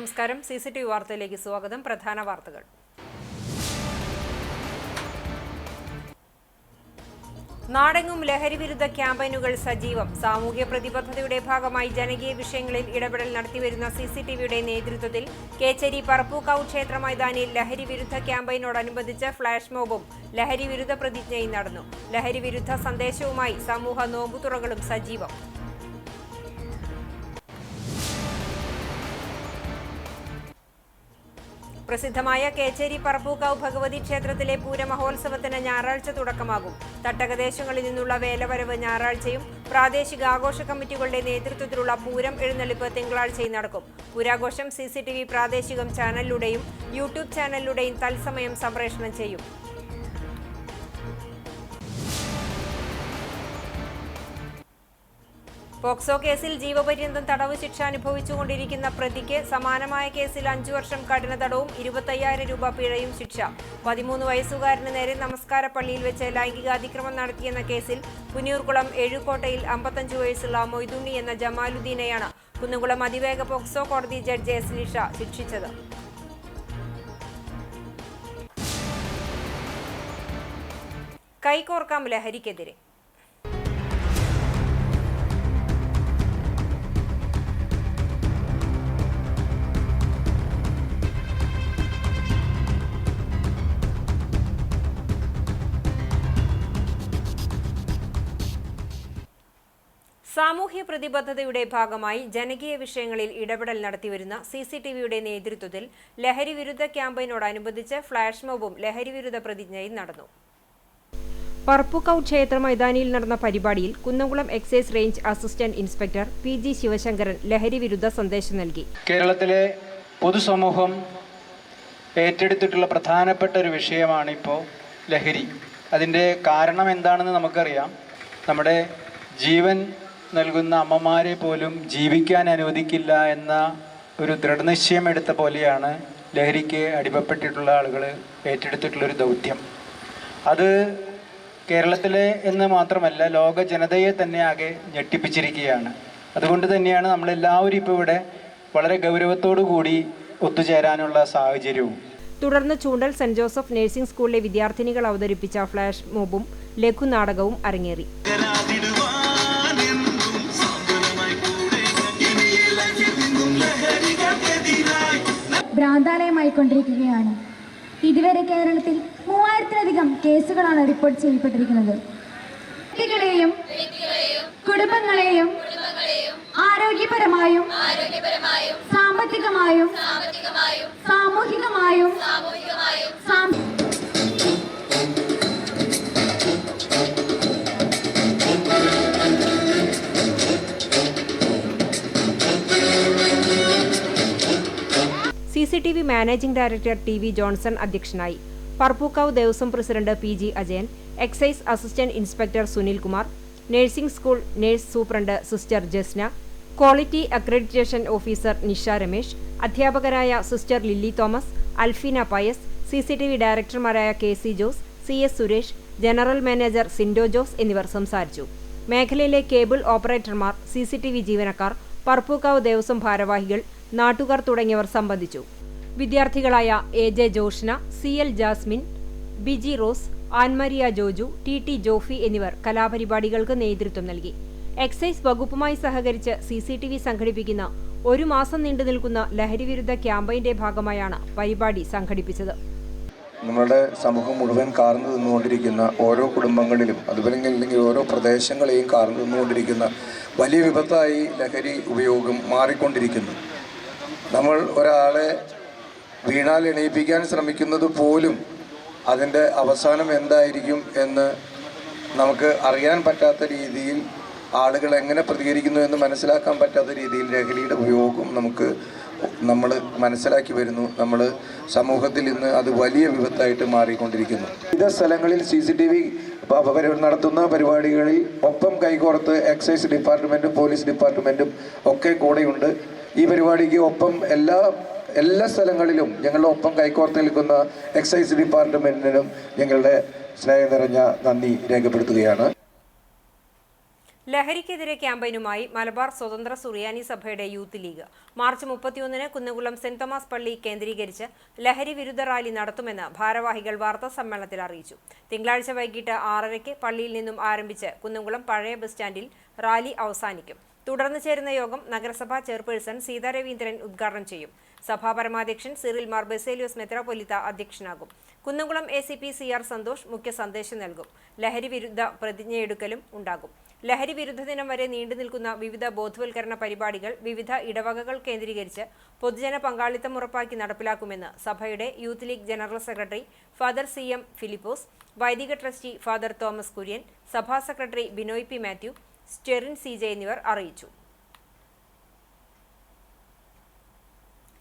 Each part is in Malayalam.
നമസ്കാരം. CCTV വാർത്തയിലേക്ക് സ്വാഗതം. പ്രധാന വാർത്തകൾ. നാടെങ്ങും ലഹരിവിരുദ്ധ ക്യാമ്പയിനുകൾ സജീവം. സാമൂഹ്യ പ്രതിബദ്ധതയുടെ ഭാഗമായി ജനകീയ വിഷയങ്ങളിൽ ഇടപെടൽ നടത്തിവരുന്ന CCTVയുടെ നേതൃത്വത്തിൽ കേച്ചേരി പറപ്പൂക്കാവ് ക്ഷേത്ര മൈതാനിയിൽ ലഹരിവിരുദ്ധ ക്യാമ്പയിനോടനുബന്ധിച്ച് ഫ്ലാഷ് മോബും ലഹരിവിരുദ്ധ പ്രതിജ്ഞയും നടന്നു. ലഹരിവിരുദ്ധ സന്ദേശവുമായി സമൂഹ നോമ്പുതുറകളും സജീവം. പ്രസിദ്ധമായ കേച്ചേരി പറപ്പൂക്കാവ് ഭഗവതി ക്ഷേത്രത്തിലെ പൂരമഹോത്സവത്തിന് ഞായറാഴ്ച തുടക്കമാകും. തട്ടകദേശങ്ങളിൽ നിന്നുള്ള വേലവരവ് ഞായറാഴ്ചയും പ്രാദേശിക ആഘോഷ കമ്മിറ്റികളുടെ നേതൃത്വത്തിലുള്ള പൂരം എഴുന്നള്ളിപ്പ് തിങ്കളാഴ്ചയും നടക്കും. പൂരാഘോഷം CCTV പ്രാദേശികം ചാനലിലൂടെയും യൂട്യൂബ് ചാനലിലൂടെയും തത്സമയം സംപ്രേഷണം ചെയ്യും. പോക്സോ കേസിൽ ജീവപര്യന്തം തടവ് ശിക്ഷ അനുഭവിച്ചുകൊണ്ടിരിക്കുന്ന പ്രതിക്ക് സമാനമായ കേസിൽ 5 വർഷം കഠിന തടവും 25,000 രൂപ പിഴയും ശിക്ഷ. 13 വയസ്സുകാരന് നേരെ നമസ്കാര പള്ളിയിൽ വെച്ച് ലൈംഗിക അതിക്രമം നടത്തിയെന്ന കേസിൽ പുന്നൂർകുളം എഴുകോട്ടയിൽ 55 വയസ്സുള്ള മൊയ്തുണ്ണി എന്ന ജമാലുദ്ദീനെയാണ് കുന്നംകുളം അതിവേഗ പോക്സോ കോടതി ജഡ്ജ് S. നിഷ ശിക്ഷിച്ചത്. കൈകോർക്കാം ലഹരിക്കെതിരെ. സാമൂഹ്യ പ്രതിബദ്ധതയുടെ ഭാഗമായി ജനകീയ വിഷയങ്ങളിൽ ഇടപെടൽ നടത്തിവരുന്ന CCTVയുടെ നേതൃത്വത്തിൽ ലഹരിവിരുദ്ധ ക്യാമ്പയിനോടനുബന്ധിച്ച് ഫ്ലാഷ് മോബും ലഹരിവിരുദ്ധ പ്രതിജ്ഞയും നടന്നു. പറപ്പൂക്കാവ് ക്ഷേത്ര മൈതാനിയിൽ നടന്ന പരിപാടിയിൽ Kunnamkulam excise range assistant inspector PG Sivasankaran ലഹരിവിരുദ്ധ സന്ദേശം നൽകി. കേരളത്തിലെ പൊതുസമൂഹം ഏറ്റെടുത്തിട്ടുള്ള പ്രധാനപ്പെട്ട ഒരു വിഷയമാണ് ഇപ്പോൾ ലഹരി. അതിൻ്റെ കാരണം എന്താണെന്ന് നമുക്കറിയാം. നമ്മുടെ ജീവൻ നൽകുന്ന അമ്മമാരെ പോലും ജീവിക്കാൻ അനുവദിക്കില്ല എന്ന ഒരു ദൃഢനിശ്ചയം എടുത്ത പോലെയാണ് ലഹരിക്ക് അടിമപ്പെട്ടിട്ടുള്ള ആളുകൾ ഏറ്റെടുത്തിട്ടുള്ളൊരു ദൗത്യം. അത് കേരളത്തിലെ എന്ന് മാത്രമല്ല ലോക ജനതയെ തന്നെ ആകെ ഞെട്ടിപ്പിച്ചിരിക്കുകയാണ്. അതുകൊണ്ട് തന്നെയാണ് നമ്മളെല്ലാവരും ഇപ്പോൾ ഇവിടെ വളരെ ഗൗരവത്തോടു കൂടി ഒത്തുചേരാനുള്ള സാഹചര്യവും. തുടർന്ന് ചൂണ്ടൽ സെന്റ് ജോസഫ് നഴ്സിംഗ് സ്കൂളിലെ വിദ്യാർത്ഥിനികൾ അവതരിപ്പിച്ച ഫ്ലാഷ് മോബും ലഘുനാടകവും അരങ്ങേറി. ഭ്രാന്താലയമായിക്കൊണ്ടിരിക്കുകയാണ്. ഇതുവരെ കേരളത്തിൽ 3000-ലധികം കേസുകളാണ് റിപ്പോർട്ട് ചെയ്യപ്പെട്ടിരിക്കുന്നത്. വ്യക്തികളെയും കുടുംബങ്ങളെയും ആരോഗ്യപരമായും സാമ്പത്തികമായും സാമൂഹികമായും CCTV managing director TV Johnson അധ്യക്ഷനായി. Parappukkavu Devaswom president PG Ajayan, excise assistant inspector Sunil Kumar, nursing school nurse superintendent sister Jasna, quality accreditation officer Nisha Ramesh, അധ്യാപകരായ sister Lilly Thomas, Alfina Pius, CCTV ഡയറക്ടർമാരായ KC Jose, CS Suresh, general manager Sindo Jose എന്നിവർ സംസാരിച്ചു. മേഖലയിലെ കേബിൾ ഓപ്പറേറ്റർമാർ, CCTV ജീവനക്കാർ, പറപ്പൂക്കാവ് ദേവസ്വം ഭാരവാഹികൾ, നാട്ടുകാർ തുടങ്ങിയവർ സംബന്ധിച്ചു. വിദ്യാർത്ഥികളായ AJ Joshna, CL Jasmin, Biji Rose, Annmaria Joju, TT Jofi എന്നിവർ കലാപരിപാടികൾക്ക് നേതൃത്വം നൽകി. എക്സൈസ് വകുപ്പുമായി സഹകരിച്ച് CCTV സംഘടിപ്പിക്കുന്ന 1 മാസം നീണ്ടുനിൽക്കുന്ന ലഹരിവിരുദ്ധ ക്യാമ്പയിന്റെ ഭാഗമായാണ് പരിപാടി സംഘടിപ്പിച്ചത്. നമ്മുടെ സമൂഹം മുഴുവൻ കാർന്നു നിന്നുകൊണ്ടിരിക്കുന്ന ഓരോ കുടുംബങ്ങളിലും അതുപോലെ ഓരോ പ്രദേശങ്ങളെയും കാർന്നു നിന്നുകൊണ്ടിരിക്കുന്ന വലിയ വിപത്തായി ലഹരി ഉപയോഗം മാറിക്കൊണ്ടിരിക്കുന്നു. നമ്മൾ ഒരാളെ വീണാൽ എണീപ്പിക്കാൻ ശ്രമിക്കുന്നത് പോലും അതിൻ്റെ അവസാനം എന്തായിരിക്കും എന്ന് നമുക്ക് അറിയാൻ പറ്റാത്ത രീതിയിൽ ആളുകൾ എങ്ങനെ പ്രതികരിക്കുന്നു എന്ന് മനസ്സിലാക്കാൻ പറ്റാത്ത രീതിയിൽ ലഹരിയുടെ ഉപയോഗം നമ്മൾ മനസ്സിലാക്കി വരുന്നു. നമ്മൾ സമൂഹത്തിൽ ഇന്ന് അത് വലിയ വിപത്തായിട്ട് മാറിക്കൊണ്ടിരിക്കുന്നു. വിവിധ സ്ഥലങ്ങളിൽ CCTV നടത്തുന്ന പരിപാടികളിൽ ഒപ്പം കൈകോർത്ത് എക്സൈസ് ഡിപ്പാർട്ട്മെൻറ്റും പോലീസ് ഡിപ്പാർട്ട്മെൻറ്റും ഒക്കെ കൂടെയുണ്ട്. ഈ പരിപാടിക്ക് ഒപ്പം എല്ലാ സ്ഥലങ്ങളിലും ഞങ്ങളുടെ ഒപ്പം കൈകോർത്ത് നിൽക്കുന്ന എക്സൈസ് ഡിപ്പാർട്ട്മെൻറ്റിനും ഞങ്ങളുടെ സ്നേഹം നിറഞ്ഞ നന്ദി രേഖപ്പെടുത്തുകയാണ്. ലഹരിക്കെതിരെ ക്യാമ്പയിനുമായി മലബാർ സ്വതന്ത്ര സുറിയാനി സഭയുടെ യൂത്ത് ലീഗ് മാർച്ച് 31-ന് കുന്നംകുളം സെന്റ് തോമസ് പള്ളി കേന്ദ്രീകരിച്ച് ലഹരി വിരുദ്ധ റാലി നടത്തുമെന്ന് ഭാരവാഹികൾ വാർത്താ സമ്മേളനത്തിൽ അറിയിച്ചു. തിങ്കളാഴ്ച വൈകിട്ട് 6:30-ക്ക് പള്ളിയിൽ നിന്നും ആരംഭിച്ച് കുന്നംകുളം പഴയ ബസ് സ്റ്റാൻഡിൽ റാലി അവസാനിക്കും. തുടർന്ന് ചേരുന്ന യോഗം നഗരസഭാ ചെയർപേഴ്സൺ സീതാ രവീന്ദ്രൻ ഉദ്ഘാടനം ചെയ്യും. സഭാ പരമാധ്യക്ഷൻ സിറിൽ മാർ ബസേലിയോസ് മെത്രാപ്പൊലീത്ത അധ്യക്ഷനാകും. കുന്നംകുളം ACP CR സന്തോഷ് മുഖ്യ സന്ദേശം നൽകും. ലഹരി വിരുദ്ധ പ്രതിജ്ഞയെടുക്കലും ഉണ്ടാകും. ലഹരി വിരുദ്ധ ദിനം വരെ നീണ്ടുനിൽക്കുന്ന വിവിധ ബോധവൽക്കരണ പരിപാടികൾ വിവിധ ഇടവകകൾ കേന്ദ്രീകരിച്ച് പൊതുജന പങ്കാളിത്തം ഉറപ്പാക്കി നടപ്പിലാക്കുമെന്ന് സഭയുടെ youth league general secretary father CM Philipose, വൈദിക ട്രസ്റ്റി ഫാദർ തോമസ് കുര്യൻ, സഭാ secretary Binoy P. Mathew, stearin CJ എന്നിവർ അറിയിച്ചു.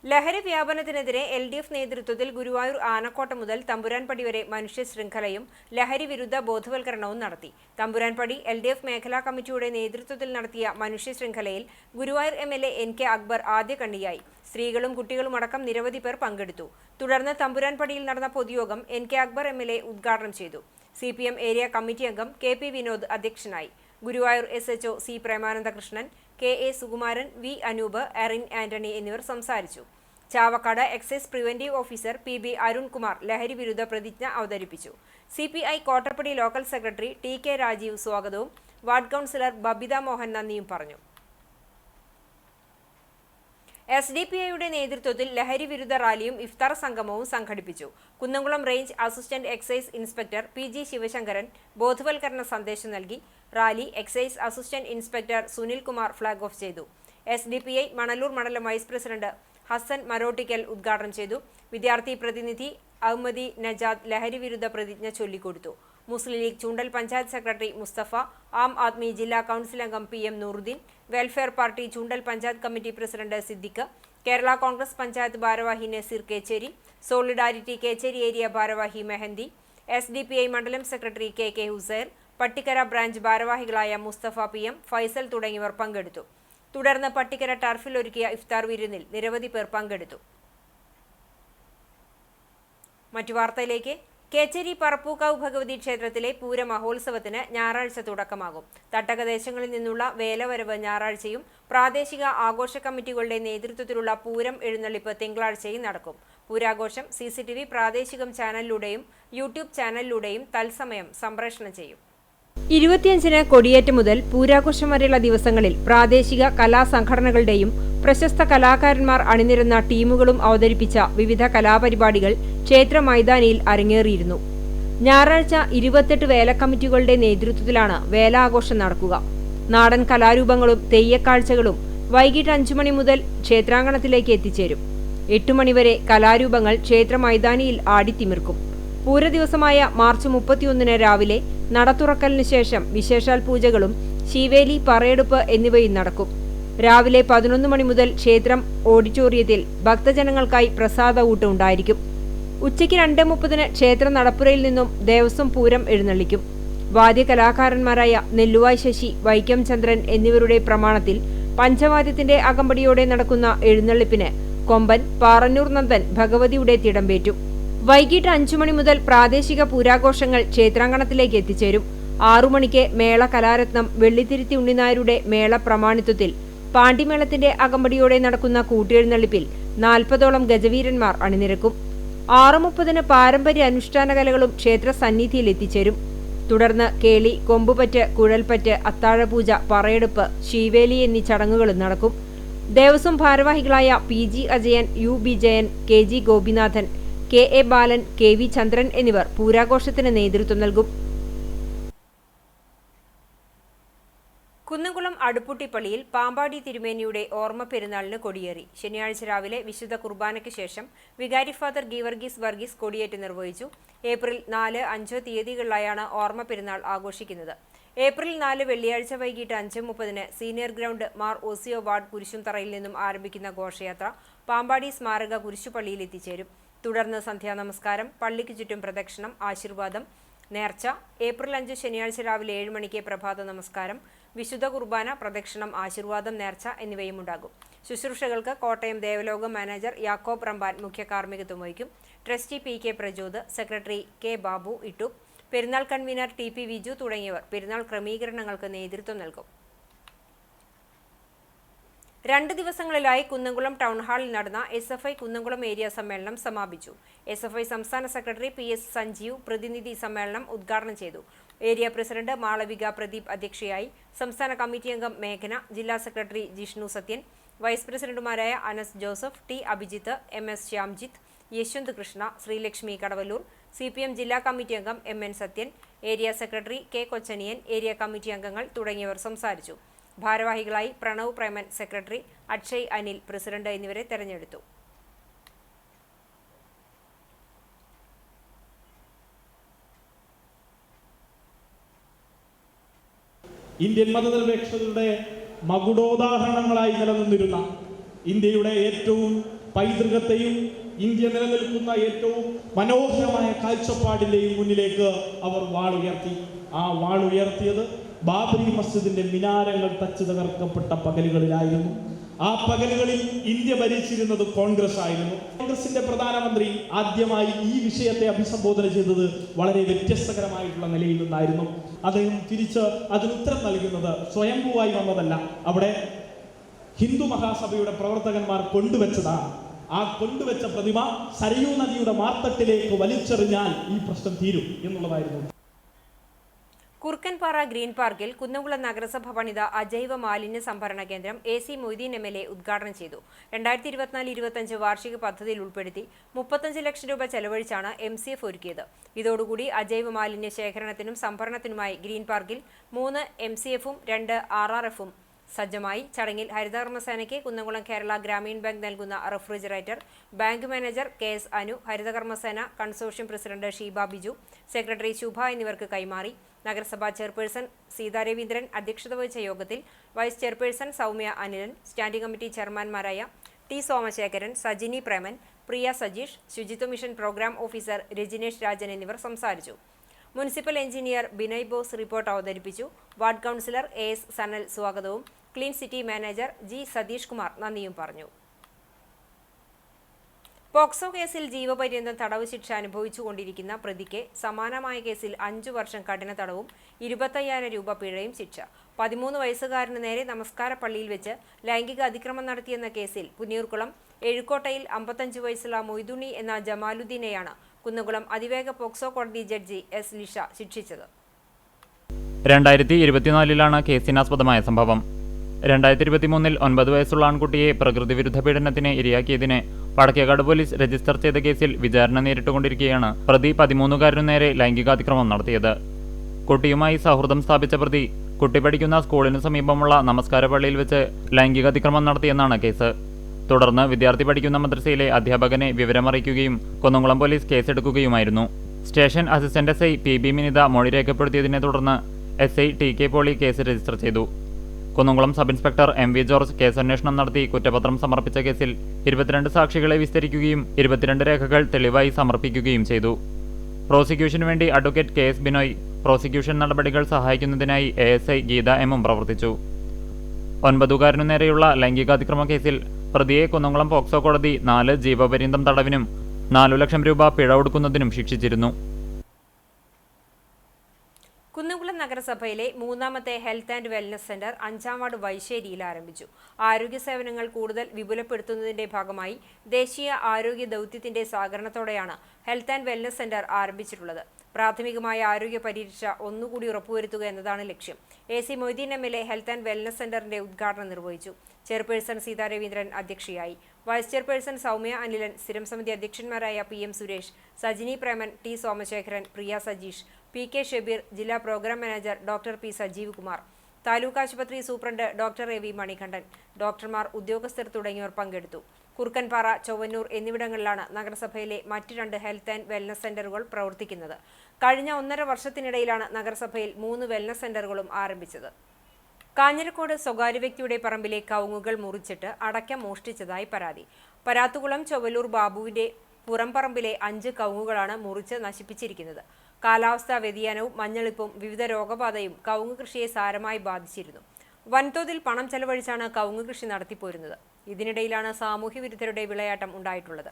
ലഹരി വ്യാപനത്തിനെതിരെ LDF നേതൃത്വത്തിൽ ഗുരുവായൂർ ആനക്കോട്ട മുതൽ തമ്പുരാൻപടി വരെ മനുഷ്യ ശൃംഖലയും ലഹരി വിരുദ്ധ ബോധവൽക്കരണവും നടത്തി. തമ്പുരാൻപടി LDF മേഖലാ കമ്മിറ്റിയുടെ നേതൃത്വത്തിൽ നടത്തിയ മനുഷ്യ ശൃംഖലയിൽ ഗുരുവായൂർ MLA NK അക്ബർ ആദ്യ കണ്ണിയായി. സ്ത്രീകളും കുട്ടികളും അടക്കം നിരവധി പേർ പങ്കെടുത്തു. തുടർന്ന് തമ്പുരാൻപടിയിൽ നടന്ന പൊതുയോഗം NK അക്ബർ MLA ഉദ്ഘാടനം ചെയ്തു. CPM ഏരിയ കമ്മിറ്റി അംഗം KP വിനോദ് അധ്യക്ഷനായി. Guruvayur SHO C. Premanandakrishnan, KA Sukumaran, V. Anoop, Erin Antony എന്നിവർ സംസാരിച്ചു. Chavakkad excise preventive officer PB Arunkumar ലഹരി വിരുദ്ധ പ്രതിജ്ഞ അവതരിപ്പിച്ചു. CPI Kottappadi local secretary TK Rajeev സ്വാഗതവും വാർഡ് കൗൺസിലർ ബബിത മോഹൻ നന്ദിയും പറഞ്ഞു. SDPIയുടെ നേതൃത്വത്തിൽ ലഹരി വിരുദ്ധ റാലിയും ഇഫ്താർ സംഗമവും സംഘടിപ്പിച്ചു. Kunnamkulam range assistant excise inspector PG Sivasankaran ബോധവൽക്കരണ സന്ദേശം നൽകി. Rally excise assistant inspector Sunil Kumar flag off ചെയ്തു. SDPI മണലൂർ മണ്ഡലം വൈസ് പ്രസിഡന്റ് ഹസൻ മരോട്ടിക്കൽ ഉദ്ഘാടനം ചെയ്തു. വിദ്യാർത്ഥി പ്രതിനിധി അഹമ്മദി നജാദ് ലഹരി വിരുദ്ധ പ്രതിജ്ഞ ചൊല്ലിക്കൊടുത്തു. മുസ്ലിം ലീഗ് ചൂണ്ടൽ പഞ്ചായത്ത് സെക്രട്ടറി മുസ്തഫ, ആം ആദ്മി ജില്ലാ കൗൺസിൽ അംഗം PM നൂറുദ്ദീൻ, വെൽഫെയർ പാർട്ടി ചൂണ്ടൽ പഞ്ചായത്ത് കമ്മിറ്റി പ്രസിഡന്റ് സിദ്ദിഖ്, കേരള കോൺഗ്രസ് പഞ്ചായത്ത് ഭാരവാഹി നസീർ കേച്ചേരി, സോളിഡാരിറ്റി കേച്ചേരി ഏരിയ ഭാരവാഹി മെഹന്തി, SDPI മണ്ഡലം secretary KK Husair, Pattikkara branch ഭാരവാഹികളായ മുസ്തഫ PM, ഫൈസൽ തുടങ്ങിയവർ പങ്കെടുത്തു. തുടർന്ന് പട്ടിക്കര ടർഫിൽ ഒരുക്കിയ ഇഫ്താർ വിരുന്നിൽ നിരവധി പേർ പങ്കെടുത്തു. മറ്റു വാർത്തയിലേക്ക്. കേച്ചേരി പറപ്പൂക്കാവ് ഭഗവതി ക്ഷേത്രത്തിലെ പൂര മഹോത്സവത്തിന് ഞായറാഴ്ച തുടക്കമാകും. തട്ടകദേശങ്ങളിൽ നിന്നുള്ള വേലവരവ് ഞായറാഴ്ചയും പ്രാദേശിക ആഘോഷ കമ്മിറ്റികളുടെ നേതൃത്വത്തിലുള്ള പൂരം എഴുന്നള്ളിപ്പ് തിങ്കളാഴ്ചയും നടക്കും. പൂരാഘോഷം CCTV പ്രാദേശികം ചാനലിലൂടെയും YouTube ചാനലിലൂടെയും തത്സമയം സംപ്രേഷണം ചെയ്യും. 25-ന് കൊടിയേറ്റ് മുതൽ പൂരാഘോഷം വരെയുള്ള ദിവസങ്ങളിൽ പ്രാദേശിക കലാസംഘടനകളുടെയും പ്രശസ്ത കലാകാരന്മാർ അണിനിരന്ന ടീമുകളും അവതരിപ്പിച്ച വിവിധ കലാപരിപാടികൾ ക്ഷേത്ര മൈതാനിയിൽ അരങ്ങേറിയിരുന്നു. ഞായറാഴ്ച 28 വേലക്കമ്മിറ്റികളുടെ നേതൃത്വത്തിലാണ് വേലാഘോഷം നടക്കുക. നാടൻ കലാരൂപങ്ങളും തെയ്യക്കാഴ്ചകളും വൈകിട്ട് 5 മണി മുതൽ ക്ഷേത്രാങ്കണത്തിലേക്ക് എത്തിച്ചേരും. 8 മണിവരെ കലാരൂപങ്ങൾ ക്ഷേത്ര മൈതാനിയിൽ ആടിത്തിമിർക്കും. പൂരദിവസമായ മാർച്ച് 31-ന് രാവിലെ നടത്തുറക്കലിന് ശേഷം വിശേഷാൽ പൂജകളും ശീവേലി, പറയെടുപ്പ് എന്നിവയും നടക്കും. രാവിലെ 11 മണി മുതൽ ക്ഷേത്രം ഓഡിറ്റോറിയത്തിൽ ഭക്തജനങ്ങൾക്കായി പ്രസാദ ഊട്ട് ഉണ്ടായിരിക്കും. ഉച്ചയ്ക്ക് 2:30-ന് ക്ഷേത്ര നടപ്പുരയിൽ നിന്നും ദേവസ്വം പൂരം എഴുന്നള്ളിക്കും. വാദ്യകലാകാരന്മാരായ നെല്ലുവായ് ശശി, വൈക്കം ചന്ദ്രൻ എന്നിവരുടെ പ്രമാണത്തിൽ പഞ്ചവാദ്യത്തിന്റെ അകമ്പടിയോടെ നടക്കുന്ന എഴുന്നള്ളിപ്പിന് കൊമ്പൻ പാറന്നൂർ നന്ദൻ ഭഗവതിയുടെ തിടമ്പേറ്റും. വൈകിട്ട് 5 മണി മുതൽ പ്രാദേശിക പൂരാഘോഷങ്ങൾ ക്ഷേത്രാങ്കണത്തിലേക്ക് എത്തിച്ചേരും. 6 മണിക്ക് മേള കലാരത്നം വെള്ളിത്തിരുത്തി ഉണ്ണിനായരുടെ മേള പ്രമാണിത്വത്തിൽ പാണ്ടിമേളത്തിന്റെ അകമ്പടിയോടെ നടക്കുന്ന കൂട്ടിയെഴുന്നള്ളിപ്പിൽ 40ഓളം ഗജവീരന്മാർ അണിനിരക്കും. 6:30-ന് പാരമ്പര്യ അനുഷ്ഠാന കലകളും ക്ഷേത്ര സന്നിധിയിൽ എത്തിച്ചേരും. തുടർന്ന് കേളി, കൊമ്പുപറ്റ്, കുഴൽപ്പറ്റ്, അത്താഴപൂജ, പറയെടുപ്പ്, ശീവേലി എന്നീ ചടങ്ങുകളും നടക്കും. ദേവസ്വം ഭാരവാഹികളായ PG Ajayan, UB Jayan, KG Gopinathan, KA ബാലൻ, KV ചന്ദ്രൻ എന്നിവർ പൂരാഘോഷത്തിന് നേതൃത്വം നൽകും. കുന്നംകുളം അടുപ്പുട്ടിപ്പള്ളിയിൽ പാമ്പാടി തിരുമേനിയുടെ ഓർമ്മ പെരുന്നാളിന് കൊടിയേറി. ശനിയാഴ്ച രാവിലെ വിശുദ്ധ കുർബാനയ്ക്ക് ശേഷം വികാരി ഫാദർ ഗീവർഗീസ് വർഗീസ് കൊടിയേറ്റ് നിർവഹിച്ചു. ഏപ്രിൽ 4, 5 തീയതികളിലായാണ് ഓർമ്മ പെരുന്നാൾ ആഘോഷിക്കുന്നത്. ഏപ്രിൽ 4 വെള്ളിയാഴ്ച വൈകിട്ട് 5:30-ന് സീനിയർ ഗ്രൗണ്ട് മാർ ഓസിയോ വാർഡ് കുരിശുംതറയിൽ നിന്നും ആരംഭിക്കുന്ന ഘോഷയാത്ര പാമ്പാടി സ്മാരക കുരിശുപള്ളിയിൽ എത്തിച്ചേരും. തുടർന്ന് സന്ധ്യാനമസ്കാരം, പള്ളിക്ക് ചുറ്റും പ്രദക്ഷിണം, ആശീർവാദം, നേർച്ച. ഏപ്രിൽ 5 ശനിയാഴ്ച രാവിലെ 7 മണിക്ക് പ്രഭാത നമസ്കാരം, വിശുദ്ധ കുർബാന, പ്രദക്ഷിണം, ആശീർവാദം, നേർച്ച എന്നിവയും ഉണ്ടാകും. ശുശ്രൂഷകൾക്ക് കോട്ടയം ദേവലോകം മാനേജർ യാക്കോബ് റമ്പാൻ മുഖ്യ കാർമ്മികത്വം വഹിക്കും. Trustee PK Prajod, secretary K Babu ഇട്ടു, പെരുന്നാൾ കൺവീനർ TP വിജു തുടങ്ങിയവർ പെരുന്നാൾ ക്രമീകരണങ്ങൾക്ക് നേതൃത്വം നൽകും. 2 ദിവസങ്ങളിലായി കുന്നംകുളം ടൗൺ ഹാളിൽ നടന്ന SFI കുന്നംകുളം ഏരിയ സമ്മേളനം സമാപിച്ചു. SFI സംസ്ഥാന സെക്രട്ടറി PS സഞ്ജീവ് പ്രതിനിധി സമ്മേളനം ഉദ്ഘാടനം ചെയ്തു. ഏരിയ പ്രസിഡന്റ് മാളവിക പ്രദീപ് അധ്യക്ഷയായി. സംസ്ഥാന കമ്മിറ്റി അംഗം മേഘന, ജില്ലാ സെക്രട്ടറി ജിഷ്ണു സത്യൻ, വൈസ് പ്രസിഡന്റുമാരായ Anas Joseph, T Abhijith, MS Shyamjith, Yashwanth Krishna, Sreelakshmi Kadavallur, CPM ജില്ലാ കമ്മിറ്റി അംഗം MN Sathyan, area secretary K Kochaniyan, area committee അംഗങ്ങൾ തുടങ്ങിയവർ സംസാരിച്ചു. ഭാരവാഹികളായി പ്രണവ് പ്രേമൻ സെക്രട്ടറി, അക്ഷയ് അനിൽ പ്രസിഡന്റ് എന്നിവരെ തെരഞ്ഞെടുത്തു. ഇന്ത്യൻ മതനിരപേക്ഷതയുടെ മകുടോദാഹരണങ്ങളായി നിലനിന്നിരുന്ന ഇന്ത്യയുടെ ഏറ്റവും പൈതൃകത്തെയും ഇന്ത്യ നിലനിൽക്കുന്ന ഏറ്റവും മനോഹരമായ കാഴ്ചപ്പാടിന്റെയും മുന്നിലേക്ക് അവർ വാളുയർത്തി. ആ വാളുയർത്തിയത് ബാബരി മസ്ജിദിന്റെ മിനാരങ്ങൾ തച്ചു തകർക്കപ്പെട്ട പകലുകളിലായിരുന്നു. ആ പകലുകളിൽ ഇന്ത്യ ഭരിച്ചിരുന്നത് കോൺഗ്രസ് ആയിരുന്നു. കോൺഗ്രസിന്റെ പ്രധാനമന്ത്രി ആദ്യമായി ഈ വിഷയത്തെ അഭിസംബോധന ചെയ്തത് വളരെ വ്യത്യസ്തകരമായിട്ടുള്ള നിലയിൽ നിന്നായിരുന്നു. അദ്ദേഹം തിരിച്ച് അതിനുത്തരം നൽകുന്നത് സ്വയംഭൂവായി വന്നതല്ല, അവിടെ ഹിന്ദു മഹാസഭയുടെ പ്രവർത്തകന്മാർ കൊണ്ടുവച്ചതാണ്. ആ കൊണ്ടുവച്ച പ്രതിമ സരയൂ നദിയുടെ മാർത്തട്ടിലേക്ക് വലിച്ചെറിഞ്ഞാൽ ഈ പ്രശ്നം തീരും എന്നുള്ളതായിരുന്നു. കുറുക്കൻപാറ ഗ്രീൻ പാർക്കിൽ കുന്നംകുളം നഗരസഭ പണിത അജൈവ മാലിന്യ സംഭരണ കേന്ദ്രം AC മൊയ്തീൻ MLA ഉദ്ഘാടനം ചെയ്തു. 2024-25 വാർഷിക പദ്ധതിയിൽ ഉൾപ്പെടുത്തി 35 ലക്ഷം രൂപ ചെലവഴിച്ചാണ് MCF ഒരുക്കിയത്. ഇതോടുകൂടി അജൈവ മാലിന്യ ശേഖരണത്തിനും സംഭരണത്തിനുമായി ഗ്രീൻ പാർക്കിൽ 3 MCFും 2 RRFും സജ്ജമായി. ചടങ്ങിൽ ഹരിതകർമ്മസേനയ്ക്ക് കുന്നംകുളം കേരള ഗ്രാമീൺ ബാങ്ക് നൽകുന്ന refrigerator bank manager KS Anu, Harithakarmasena consortium president Sheeba Biju, secretary Shubha എന്നിവർക്ക് കൈമാറി. നഗരസഭാ ചെയർപേഴ്സൺ സീതാ രവീന്ദ്രൻ അധ്യക്ഷത വഹിച്ച യോഗത്തിൽ vice chairperson Soumya Anilan, standing committee ചെയർമാൻമാരായ T സോമശേഖരൻ, സജിനി പ്രേമൻ, പ്രിയ സജീഷ്, ശുചിത്വ mission programme officer Rajinesh Rajan എന്നിവർ സംസാരിച്ചു. Municipal engineer Binay Bose report അവതരിപ്പിച്ചു. വാർഡ് കൗൺസിലർ AS സനൽ സ്വാഗതവും clean city manager G Satheesh Kumar നന്ദിയും പറഞ്ഞു. പോക്സോ കേസിൽ ജീവപര്യന്തം തടവ് ശിക്ഷ അനുഭവിച്ചുകൊണ്ടിരിക്കുന്ന പ്രതിക്ക് സമാനമായ കേസിൽ 5 വർഷം കഠിന തടവും 25,000 രൂപ പിഴയും ശിക്ഷ. 13 വയസ്സുകാരന് നേരെ നമസ്കാര പള്ളിയിൽ വെച്ച് ലൈംഗിക അതിക്രമം നടത്തിയെന്ന കേസിൽ പുന്നയൂർക്കുളം എഴുക്കോട്ടയിൽ 55 വയസ്സുള്ള മൊയ്തുണ്ണി എന്ന ജമാലുദ്ദീനെയാണ് കുന്നംകുളം അതിവേഗ പോക്സോ കോടതി ജഡ്ജി S ലിഷ ശിക്ഷിച്ചത്. 2024 കേസിനാസ്പദമായ സംഭവം. 2023 9 വയസ്സുള്ള ആൺകുട്ടിയെ പ്രകൃതിവിരുദ്ധ പീഡനത്തിന് ഇരയാക്കിയതിന് വടക്കേക്കാട് പോലീസ് രജിസ്റ്റർ ചെയ്ത കേസിൽ വിചാരണ നേരിട്ടുകൊണ്ടിരിക്കെയാണ് പ്രതി 13-കാരനു നേരെ ലൈംഗികാതിക്രമം നടത്തിയത്. കുട്ടിയുമായി സൗഹൃദം സ്ഥാപിച്ച പ്രതി കുട്ടി പഠിക്കുന്ന സ്കൂളിന് സമീപമുള്ള നമസ്കാര പള്ളിയിൽ വെച്ച് ലൈംഗികാതിക്രമം നടത്തിയെന്നാണ് കേസ്. തുടർന്ന് വിദ്യാർത്ഥി പഠിക്കുന്ന മദ്രസയിലെ അധ്യാപകനെ വിവരമറിയിക്കുകയും കുന്നംകുളം പോലീസ് കേസെടുക്കുകയുമായിരുന്നു. Station assistant SI PB Minitha മൊഴി രേഖപ്പെടുത്തിയതിനെ തുടർന്ന് SI TK Poly case register ചെയ്തു. Kunnamkulam sub inspector MV George കേസന്വേഷണം നടത്തി കുറ്റപത്രം സമർപ്പിച്ച കേസിൽ 22 സാക്ഷികളെ വിസ്തരിക്കുകയും 22 രേഖകൾ തെളിവായി സമർപ്പിക്കുകയും ചെയ്തു. പ്രോസിക്യൂഷനു വേണ്ടി അഡ്വക്കേറ്റ് KS ബിനോയ്, പ്രോസിക്യൂഷൻ നടപടികൾ സഹായിക്കുന്നതിനായി ASI ഗീത M പ്രവർത്തിച്ചു. 9-കാരനു നേരെയുള്ള ലൈംഗികാതിക്രമ കേസിൽ പ്രതിയെ കുന്നംകുളം പോക്സോ കോടതി 4 ജീവപര്യന്തം തടവിനും 4 ലക്ഷം രൂപ പിഴ ഒടുക്കുന്നതിനും ശിക്ഷിച്ചിരുന്നു. കുന്നംകുളം നഗരസഭയിലെ 3ാമത്തെ ഹെൽത്ത് ആൻഡ് വെൽനസ് സെന്റർ 5ാം വാർഡ് വൈശ്ശേരിയിൽ ആരംഭിച്ചു. ആരോഗ്യ സേവനങ്ങൾ കൂടുതൽ വിപുലപ്പെടുത്തുന്നതിന്റെ ഭാഗമായി ദേശീയ ആരോഗ്യ ദൗത്യത്തിന്റെ സഹകരണത്തോടെയാണ് ഹെൽത്ത് ആൻഡ് വെൽനസ് സെന്റർ ആരംഭിച്ചിട്ടുള്ളത്. പ്രാഥമികമായ ആരോഗ്യ പരിരക്ഷ ഒന്നുകൂടി ഉറപ്പുവരുത്തുക എന്നതാണ് ലക്ഷ്യം. AC Moideen MLA health and wellness സെന്ററിന്റെ ഉദ്ഘാടനം നിർവഹിച്ചു. ചെയർപേഴ്സൺ സീതാ രവീന്ദ്രൻ അധ്യക്ഷയായി. വൈസ് ചെയർപേഴ്സൺ സൗമ്യ അനിലൻ, സ്ഥിരം സമിതി അധ്യക്ഷന്മാരായ PM സുരേഷ്, സജിനി പ്രേമൻ, T സോമശേഖരൻ, പ്രിയ സജീഷ്, PK ഷബീർ, ജില്ലാ programme manager doctor P Sajeev Kumar, taluk ആശുപത്രി സൂപ്രണ്ട് ഡോക്ടർ AV മണികണ്ഠൻ, ഡോക്ടർമാർ, ഉദ്യോഗസ്ഥർ തുടങ്ങിയവർ പങ്കെടുത്തു. കുറുക്കൻപാറ, ചൊവ്വന്നൂർ എന്നിവിടങ്ങളിലാണ് നഗരസഭയിലെ മറ്റ് 2 ഹെൽത്ത് ആൻഡ് വെൽനസ് സെന്ററുകൾ പ്രവർത്തിക്കുന്നത്. കഴിഞ്ഞ 1.5 വർഷത്തിനിടയിലാണ് നഗരസഭയിൽ 3 വെൽനസ് സെന്ററുകളും ആരംഭിച്ചത്. കാഞ്ഞിരക്കോട് സ്വകാര്യ വ്യക്തിയുടെ പറമ്പിലെ കവുങ്ങുകൾ മുറിച്ചിട്ട് അടയ്ക്ക മോഷ്ടിച്ചതായി പരാതി. പരാത്തുകുളം ചൊവ്വലൂർ ബാബുവിന്റെ പുറംപറമ്പിലെ 5 കവുങ്ങുകളാണ് മുറിച്ച് നശിപ്പിച്ചിരിക്കുന്നത്. കാലാവസ്ഥാ വ്യതിയാനവും മഞ്ഞളിപ്പും വിവിധ രോഗബാധയും കവുങ്ങ് കൃഷിയെ സാരമായി ബാധിച്ചിരുന്നു. വൻതോതിൽ പണം ചെലവഴിച്ചാണ് കവുങ്ങ് കൃഷി നടത്തിപ്പോരുന്നത്. ഇതിനിടയിലാണ് സാമൂഹ്യ വിരുദ്ധരുടെ വിളയാട്ടം ഉണ്ടായിട്ടുള്ളത്.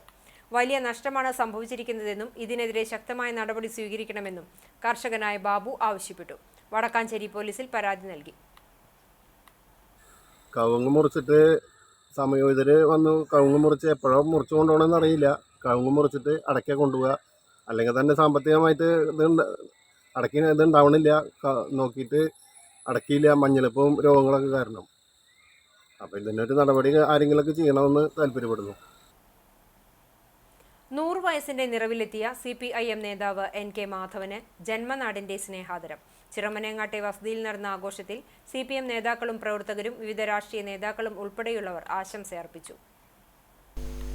വലിയ നഷ്ടമാണ് സംഭവിച്ചിരിക്കുന്നതെന്നും ഇതിനെതിരെ ശക്തമായ നടപടി സ്വീകരിക്കണമെന്നും കർഷകനായ ബാബു ആവശ്യപ്പെട്ടു. വടക്കാഞ്ചേരി പോലീസിൽ പരാതി നൽകി. കവുങ്ങ് മുറിച്ചിട്ട് സമയോചിതർ വന്നു കവുങ്ങ് മുറിച്ച് എപ്പോഴോ മുറിച്ച് കൊണ്ടുപോകണമെന്ന് അറിയില്ല. കവുങ്ങ് മുറിച്ചിട്ട് അടയ്ക്ക കൊണ്ടുപോവുക, അല്ലെങ്കിൽ തന്നെ സാമ്പത്തികമായിട്ട് അടയ്ക്കിന് ഇതുണ്ടാവണില്ല, നോക്കിയിട്ട് അടക്കിയില്ല, മഞ്ഞളിപ്പവും രോഗങ്ങളൊക്കെ കാരണം. അപ്പോൾ ഇതിനൊരു നടപടി ആരെങ്കിലുമൊക്കെ ചെയ്യണമെന്ന് താല്പര്യപ്പെടുന്നു. 100 വയസ്സിന്റെ നിറവിലെത്തിയ CPIM നേതാവ് NK മാധവന് ജന്മനാടിന്റെ സ്നേഹാദരം. ചിറമനേങ്ങാട്ടെ വസതിയിൽ നടന്ന ആഘോഷത്തിൽ CPM നേതാക്കളും പ്രവർത്തകരും വിവിധ രാഷ്ട്രീയ നേതാക്കളും ഉൾപ്പെടെയുള്ളവർ ആശംസയർപ്പിച്ചു.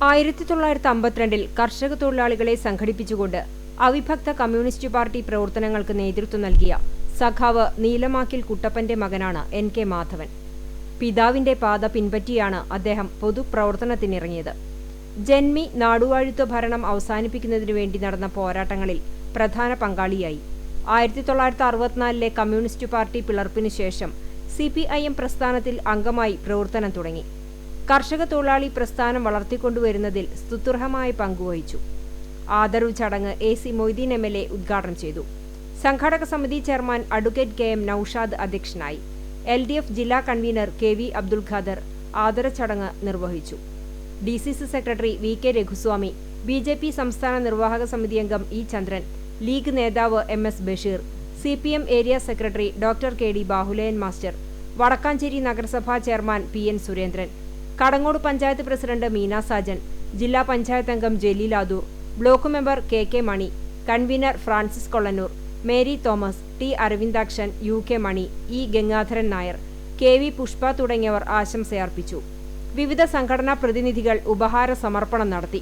1952 കർഷക തൊഴിലാളികളെ സംഘടിപ്പിച്ചുകൊണ്ട് അവിഭക്ത കമ്മ്യൂണിസ്റ്റ് പാർട്ടി പ്രവർത്തനങ്ങൾക്ക് നേതൃത്വം നൽകിയ സഖാവ് നീലമാക്കിൽ കുട്ടപ്പന്റെ മകനാണ് NK മാധവൻ. പിതാവിന്റെ പാത പിൻപറ്റിയാണ് അദ്ദേഹം പൊതുപ്രവർത്തനത്തിനിറങ്ങിയത്. ജന്മി നാടുവാഴുത്വ ഭരണം അവസാനിപ്പിക്കുന്നതിനു വേണ്ടി നടന്ന പോരാട്ടങ്ങളിൽ പ്രധാന പങ്കാളിയായി. 1964 കമ്മ്യൂണിസ്റ്റ് പാർട്ടി പിളർപ്പിനു ശേഷം CPIM പ്രസ്ഥാനത്തിൽ അംഗമായി പ്രവർത്തനം തുടങ്ങി. കർഷക തൊഴിലാളി പ്രസ്ഥാനം വളർത്തിക്കൊണ്ടുവരുന്നതിൽ സ്തുത്യർഹമായ പങ്കുവഹിച്ചു. ആദരവ് ചടങ്ങ് AC മൊയ്തീൻ MLA ഉദ്ഘാടനം ചെയ്തു. സംഘാടക സമിതി ചെയർമാൻ അഡ്വക്കേറ്റ് KM നൌഷാദ് അധ്യക്ഷനായി. LDF ജില്ലാ കൺവീനർ KV അബ്ദുൽ ഖാദർ ആദരചടങ്ങ് നിർവഹിച്ചു. DCC secretary VK Raghuswamy, BJP സംസ്ഥാന നിർവാഹക സമിതി അംഗം E ചന്ദ്രൻ, ലീഗ് നേതാവ് MS Basheer, CPM area secretary doctor KD Bahulayan master, Vadakkanchery നഗരസഭാ chairman PN Surendran, Kadangode panchayat president Meena Sajan, ജില്ലാ പഞ്ചായത്ത് അംഗം Jaleel Adoor, block member KK Mani, convener Francis Kollannur, Mary Thomas, T Aravindakshan, UK Mani, E Gangadharan Nair, KV Pushpa തുടങ്ങിയവർ ആശംസയർപ്പിച്ചു. വിവിധ സംഘടനാ പ്രതിനിധികൾ ഉപഹാര സമർപ്പണം നടത്തി.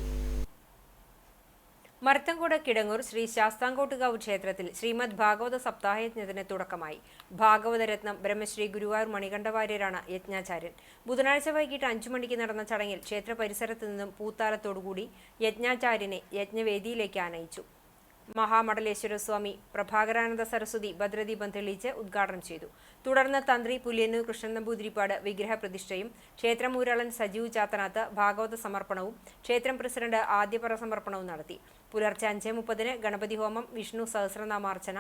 മരത്തങ്കോട് കിടങ്ങൂർ ശ്രീ ശാസ്താംകോട്ടുകാവ് ക്ഷേത്രത്തിൽ ശ്രീമദ് ഭാഗവത സപ്താഹയജ്ഞത്തിന് തുടക്കമായി. ഭാഗവതരത്നം ബ്രഹ്മശ്രീ ഗുരുവായൂർ മണികണ്ഠവാര്യരാണ് യജ്ഞാചാര്യൻ. ബുധനാഴ്ച വൈകിട്ട് 5 മണിക്ക് നടന്ന ചടങ്ങിൽ ക്ഷേത്ര പരിസരത്ത് നിന്നും പൂത്താലത്തോടുകൂടി യജ്ഞാചാര്യനെ യജ്ഞവേദിയിലേക്ക് ആനയിച്ചു. മഹാമണ്ഡലേശ്വര സ്വാമി പ്രഭാകരാനന്ദ സരസ്വതി ഭദ്രദീപം തെളിയിച്ച് ഉദ്ഘാടനം ചെയ്തു. തുടർന്ന് തന്ത്രി പുലിയന്നൂർ കൃഷ്ണൻ നമ്പൂതിരിപ്പാട് വിഗ്രഹ പ്രതിഷ്ഠയും ക്ഷേത്രമൂരാളൻ സജീവ് ചാത്തനാത്ത് ഭാഗവത സമർപ്പണവും ക്ഷേത്രം പ്രസിഡന്റ് ആദ്യപറ സമർപ്പണവും നടത്തി. പുലർച്ചെ 5:30 ഗണപതി ഹോമം, വിഷ്ണു സഹസ്രനാമാർച്ചന,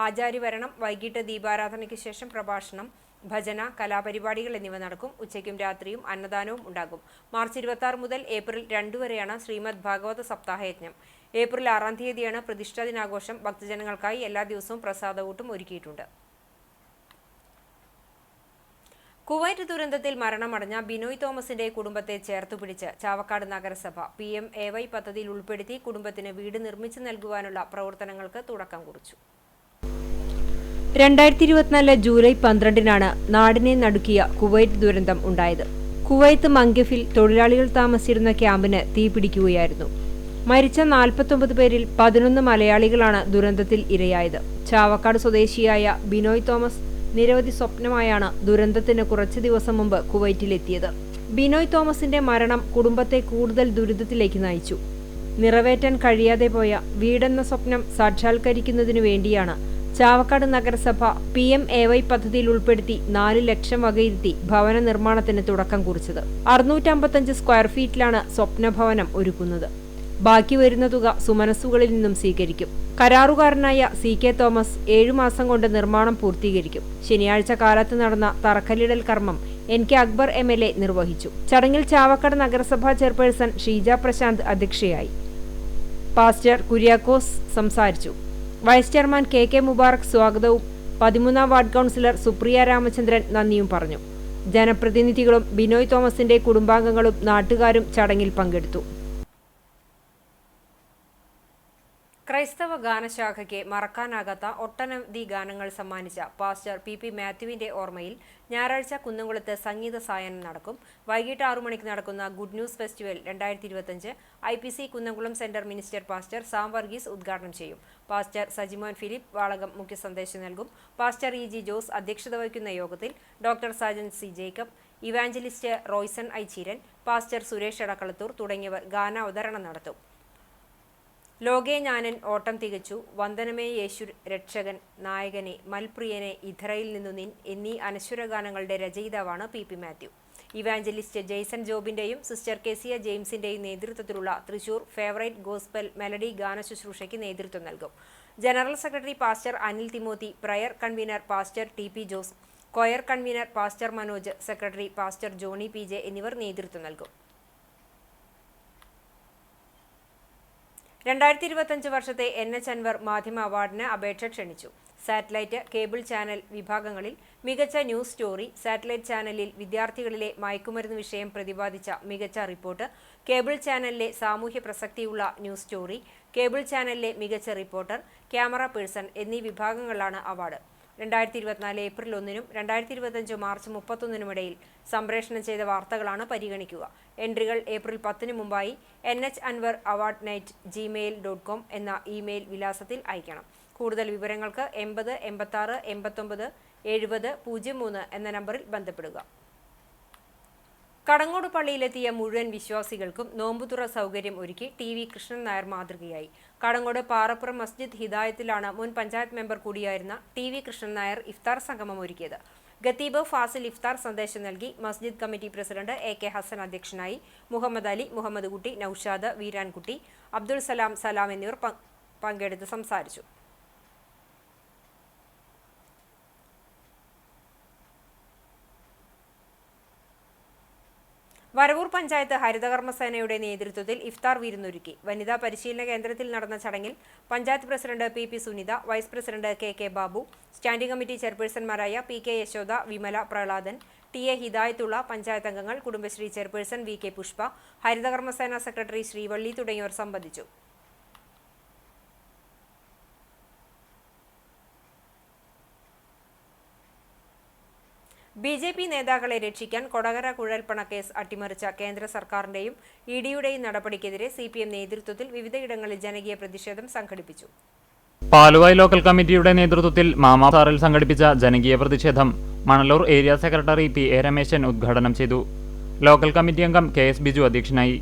ആചാര്യവരണം, വൈകിട്ട് ദീപാരാധനയ്ക്ക് ശേഷം പ്രഭാഷണം, ഭജന, കലാപരിപാടികൾ എന്നിവ നടക്കും. ഉച്ചയ്ക്കും രാത്രിയും അന്നദാനവും ഉണ്ടാകും. മാർച്ച് 26 മുതൽ ഏപ്രിൽ 2 വരെയാണ് ശ്രീമദ് ഭാഗവത സപ്താഹയജ്ഞം. ഏപ്രിൽ 6 തീയതിയാണ് പ്രതിഷ്ഠാ ദിനാഘോഷം. ഭക്തജനങ്ങൾക്കായി എല്ലാ ദിവസവും പ്രസാദകൂട്ടും ഒരുക്കിയിട്ടുണ്ട്. കുവൈറ്റ് ദുരന്തത്തിൽ മരണമടഞ്ഞ ബിനോയ് തോമസിന്റെ കുടുംബത്തെ ചേർത്തുപിടിച്ച് ചാവക്കാട് നഗരസഭ PMAY പദ്ധതിയിൽ ഉൾപ്പെടുത്തി കുടുംബത്തിന് വീട് നിർമ്മിച്ചു നൽകുവാനുള്ള പ്രവർത്തനങ്ങൾക്ക് തുടക്കം കുറിച്ചു. 2024 ജൂലൈ 12-നാണ് നാടിനെ നടുക്കിയ കുവൈറ്റ് ദുരന്തം ഉണ്ടായത്. കുവൈത്ത് മംഗഫിൽ തൊഴിലാളികൾ താമസിച്ചിരുന്ന ക്യാമ്പിന് തീപിടിക്കുകയായിരുന്നു. മരിച്ച 49 പേരിൽ 11 മലയാളികളാണ് ദുരന്തത്തിൽ ഇരയായത്. ചാവക്കാട് സ്വദേശിയായ ബിനോയ് തോമസ് നിരവധി സ്വപ്നമായാണ് ദുരന്തത്തിന് കുറച്ച് ദിവസം മുമ്പ് കുവൈറ്റിലെത്തിയത്. ബിനോയ് തോമസിന്റെ മരണം കുടുംബത്തെ കൂടുതൽ ദുരിതത്തിലേക്ക് നയിച്ചു. നിറവേറ്റാൻ കഴിയാതെ പോയ വീടെന്ന സ്വപ്നം സാക്ഷാത്കരിക്കുന്നതിനു വേണ്ടിയാണ് ചാവക്കാട് നഗരസഭ PMAY പദ്ധതിയിൽ ഉൾപ്പെടുത്തി 4 ലക്ഷം വകയിരുത്തി ഭവന നിർമ്മാണത്തിന് തുടക്കം കുറിച്ചത്. 655 സ്ക്വയർ ഫീറ്റിലാണ് സ്വപ്നഭവനം ഒരുക്കുന്നത്. ബാക്കി വരുന്ന തുക സുമനസ്സുകളിൽ നിന്നും സ്വീകരിക്കും. കരാറുകാരനായ CK തോമസ് 7 മാസം കൊണ്ട് നിർമ്മാണം പൂർത്തീകരിക്കും. ശനിയാഴ്ച കാലത്ത് നടന്ന തറക്കല്ലിടൽ കർമ്മം NK അക്ബർ MLA നിർവഹിച്ചു. ചടങ്ങിൽ ചാവക്കാട് നഗരസഭാ ചെയർപേഴ്സൺ ഷീജ പ്രശാന്ത് അധ്യക്ഷയായി. പാസ്റ്റർ കുര്യാക്കോസ് സംസാരിച്ചു. വൈസ് ചെയർമാൻ KK മുബാറക് സ്വാഗതവും 13ാം വാർഡ് കൗൺസിലർ സുപ്രിയ രാമചന്ദ്രൻ നന്ദിയും പറഞ്ഞു. ജനപ്രതിനിധികളും ബിനോയ് തോമസിന്റെ കുടുംബാംഗങ്ങളും നാട്ടുകാരും ചടങ്ങിൽ പങ്കെടുത്തു. ക്രൈസ്തവ ഗാനശാഖയ്ക്ക് മറക്കാനാകാത്ത ഒട്ടനവധി ഗാനങ്ങൾ സമ്മാനിച്ച പാസ്റ്റർ PP മാത്യുവിന്റെ ഓർമ്മയിൽ ഞായറാഴ്ച കുന്നംകുളത്ത് സംഗീത സായാഹ്നം നടക്കും. വൈകിട്ട് 6 മണിക്ക് നടക്കുന്ന good news festival 2025 IPC Kunnamkulam centre minister pastor Sam Varghese ഉദ്ഘാടനം ചെയ്യും. പാസ്റ്റർ സജിമോൻ ഫിലിപ്പ് വാളകം മുഖ്യ സന്ദേശം നൽകും. പാസ്റ്റർ EG ജോസ് അധ്യക്ഷത വഹിക്കുന്ന യോഗത്തിൽ doctor Sajan C Jacob, evangelist Royson I Cheeran, pastor Suresh Edakkalathur തുടങ്ങിയവർ ഗാനാവതരണം നടത്തും. ലോകേ ഞാനൻ ഓട്ടം തികച്ചു, വന്ദനമേ യേശു രക്ഷകൻ, നായകനെ, മൽപ്രിയനെ, ഇധറയിൽ നിന്നു നിൻ എന്നീ അനശ്വര ഗാനങ്ങളുടെ രചയിതാവാണ് PP മാത്യു. ഇവാഞ്ചലിസ്റ്റ് ജെയ്സൺ ജോബിന്റെയും സിസ്റ്റർ കെസിയ ജെയിംസിന്റെയും നേതൃത്വത്തിലുള്ള തൃശൂർ ഫേവറേറ്റ് ഗോസ്പൽ മെലഡി ഗാന ശുശ്രൂഷയ്ക്ക് നേതൃത്വം നൽകും. General secretary pastor Anil Timothy, prayer convener pastor TP Jose, choir convener pastor Manoj, secretary pastor Johnny PJ എന്നിവർ നേതൃത്വം നൽകും. 2025 വർഷത്തെ NH അൻവർ മാധ്യമ അവാർഡിന് അപേക്ഷ ക്ഷണിച്ചു. സാറ്റലൈറ്റ്, കേബിൾ ചാനൽ വിഭാഗങ്ങളിൽ മികച്ച ന്യൂസ് സ്റ്റോറി, സാറ്റലൈറ്റ് ചാനലിൽ വിദ്യാർത്ഥികളിലെ മയക്കുമരുന്ന് വിഷയം പ്രതിപാദിച്ച മികച്ച റിപ്പോർട്ട്, കേബിൾ ചാനലിലെ സാമൂഹ്യ പ്രസക്തിയുള്ള ന്യൂസ് സ്റ്റോറി, കേബിൾ ചാനലിലെ മികച്ച റിപ്പോർട്ടർ, ക്യാമറ പേഴ്സൺ എന്നീ വിഭാഗങ്ങളിലാണ് അവാർഡ്. 2024 ഏപ്രിൽ 1-നും 2025 മാർച്ച് 31-നും ഇടയിൽ സംപ്രേഷണം ചെയ്ത വാർത്തകളാണ് പരിഗണിക്കുക. എൻട്രികൾ ഏപ്രിൽ 10-ന് മുമ്പായി NH Anwar award night gmail.com എന്ന ഇമെയിൽ വിലാസത്തിൽ അയക്കണം. കൂടുതൽ വിവരങ്ങൾക്ക് 80 86 89 70 03 എന്ന നമ്പറിൽ ബന്ധപ്പെടുക. കടങ്ങോട് പള്ളിയിലെത്തിയ മുഴുവൻ വിശ്വാസികൾക്കും നോമ്പുതുറ സൗകര്യം ഒരുക്കി TV കൃഷ്ണൻ നായർ മാതൃകയായി. കടങ്ങോട് പാറപ്പുറം മസ്ജിദ് ഹിദായത്തിലാണ് മുൻ പഞ്ചായത്ത് മെമ്പർ കൂടിയായിരുന്ന TV കൃഷ്ണൻ നായർ ഇഫ്താർ സംഗമം ഒരുക്കിയത്. ഖത്തീബ് ഫാസിൽ ഇഫ്താർ സന്ദേശം നൽകി. മസ്ജിദ് കമ്മിറ്റി പ്രസിഡന്റ് AK ഹസൻ അധ്യക്ഷനായി. മുഹമ്മദ് അലി, മുഹമ്മദ് കുട്ടി, നൌഷാദ്, വീരാൻകുട്ടി, അബ്ദുൾ സലാം എന്നിവർ പങ്കെടുത്ത് സംസാരിച്ചു. വരവൂർ പഞ്ചായത്ത് ഹരിതകർമ്മസേനയുടെ നേതൃത്വത്തിൽ ഇഫ്താർ വിരുന്നൊരുക്കി. വനിതാ പരിശീലന കേന്ദ്രത്തിൽ നടന്ന ചടങ്ങിൽ panchayat president PP Sunitha, vice president KK Babu, standing committee ചെയർപേഴ്സൺമാരായ PK യശോദ, വിമല, പ്രഹ്ലാദൻ, TA ഹിദായത്തുള്ള, പഞ്ചായത്ത് അംഗങ്ങൾ, Kudumbashree chairperson VK Pushpa, Harithakarmasena secretary Sreevalli തുടങ്ങിയവർ സംബന്ധിച്ചു. BJP നേതാക്കളെ രക്ഷിക്കാൻ കൊടകര കുഴൽപ്പണ കേസ് അട്ടിമറിച്ച കേന്ദ്ര സർക്കാരിന്റെയും EDയുടെയും നടപടിക്കെതിരെ CPM നേതൃത്വത്തിൽ വിവിധയിടങ്ങളിൽ ജനകീയ പ്രതിഷേധം സംഘടിപ്പിച്ചു. പാലുവായ് ലോക്കൽ കമ്മിറ്റിയുടെ നേതൃത്വത്തിൽ മാമാസാറിൽ സംഘടിപ്പിച്ച ജനകീയ പ്രതിഷേധം Manalur area secretary PA Rameshan ഉദ്ഘാടനം ചെയ്തു. ലോക്കൽ കമ്മിറ്റി അംഗം KS ബിജു അധ്യക്ഷനായി.